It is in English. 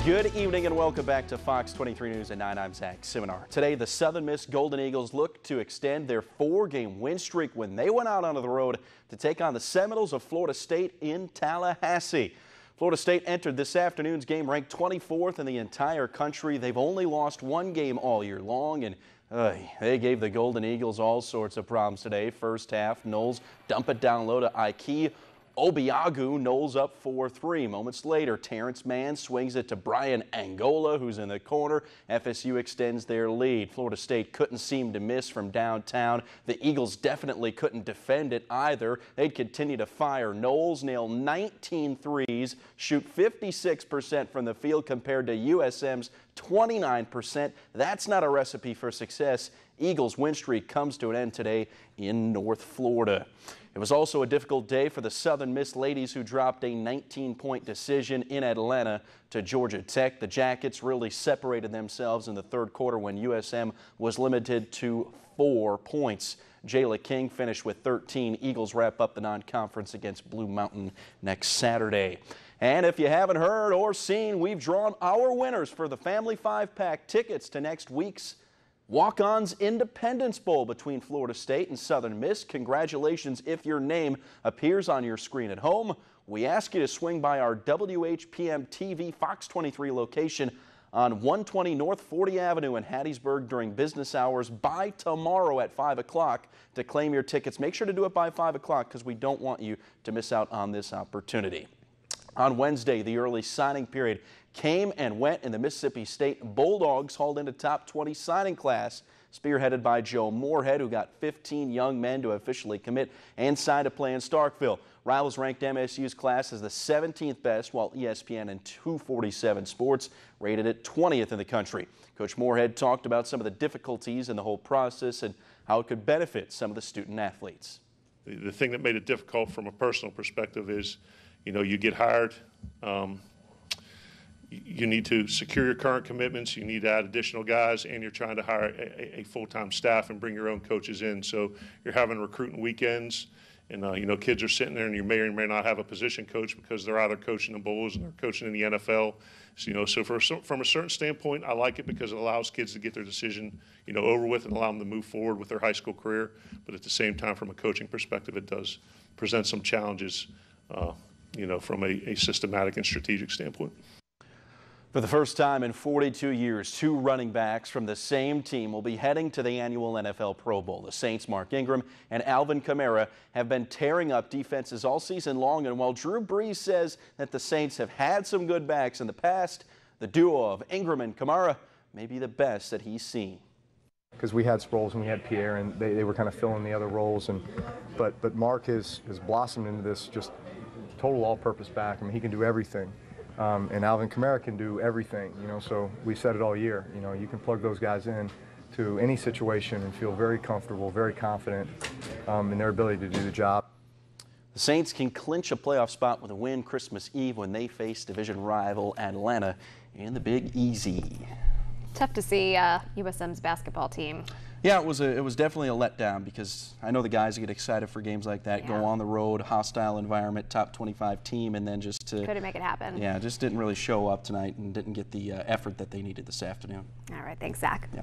Good evening and welcome back to Fox 23 News at 9. I'm Zach Simonar. Today, the Southern Miss Golden Eagles looked to extend their 4-game win streak when they went out onto the road to take on the Seminoles of Florida State in Tallahassee. Florida State entered this afternoon's game ranked 24th in the entire country. They've only lost one game all year long, and they gave the Golden Eagles all sorts of problems today. First half, Noles dump it down low to Ike Obiagu. Noles up 4-3. Moments later, Terrence Mann swings it to Brian Angola, who's in the corner. FSU extends their lead. Florida State couldn't seem to miss from downtown. The Eagles definitely couldn't defend it either. They'd continue to fire. Noles nail 19 threes, shoot 56% from the field compared to USM's 29%. That's not a recipe for success. Eagles win streak comes to an end today in North Florida. It was also a difficult day for the Southern Miss ladies, who dropped a 19-point decision in Atlanta to Georgia Tech. The Jackets really separated themselves in the third quarter when USM was limited to 4 points. Jayla King finished with 13. Eagles wrap up the non-conference against Blue Mountain next Saturday. And if you haven't heard or seen, we've drawn our winners for the Family 5-pack tickets to next week's Walk-On's Independence Bowl between Florida State and Southern Miss. Congratulations if your name appears on your screen at home. We ask you to swing by our WHPM TV Fox 23 location on 120 North 40 Avenue in Hattiesburg during business hours by tomorrow at 5 o'clock to claim your tickets. Make sure to do it by 5 o'clock because we don't want you to miss out on this opportunity. On Wednesday, the early signing period came and went, and the Mississippi State Bulldogs hauled in a top 20 signing class, spearheaded by Joe Moorhead, who got 15 young men to officially commit and sign to play in Starkville. Rivals ranked MSU's class as the 17th best, while ESPN and 247 Sports rated it 20th in the country. Coach Moorhead talked about some of the difficulties in the whole process and how it could benefit some of the student athletes. The thing that made it difficult from a personal perspective is, you get hired, you need to secure your current commitments, you need to add additional guys, and you're trying to hire a full-time staff and bring your own coaches in. So you're having recruiting weekends, and kids are sitting there, and you may or may not have a position coach because they're either coaching the Bulls and they're coaching in the NFL. So, from a certain standpoint, I like it because it allows kids to get their decision over with and allow them to move forward with their high school career. But at the same time, from a coaching perspective, it does present some challenges from a systematic and strategic standpoint. For the first time in 42 years, 2 running backs from the same team will be heading to the annual NFL Pro Bowl. The Saints' Mark Ingram and Alvin Kamara have been tearing up defenses all season long, and while Drew Brees says that the Saints have had some good backs in the past, the duo of Ingram and Kamara may be the best that he's seen. Because we had Sproles and we had Pierre, and they were kind of filling the other roles, but Mark has blossomed into this just total all-purpose back. I mean, he can do everything. And Alvin Kamara can do everything, so we said it all year. You can plug those guys in to any situation and feel very comfortable, very confident in their ability to do the job. The Saints can clinch a playoff spot with a win Christmas Eve when they face division rival Atlanta in the Big Easy. Tough to see USM's basketball team. Yeah, it was definitely a letdown because I know the guys get excited for games like that, go on the road, hostile environment, top 25 team, and then just couldn't make it happen. Yeah, just didn't really show up tonight and didn't get the effort that they needed this afternoon. All right, thanks, Zach. Yeah.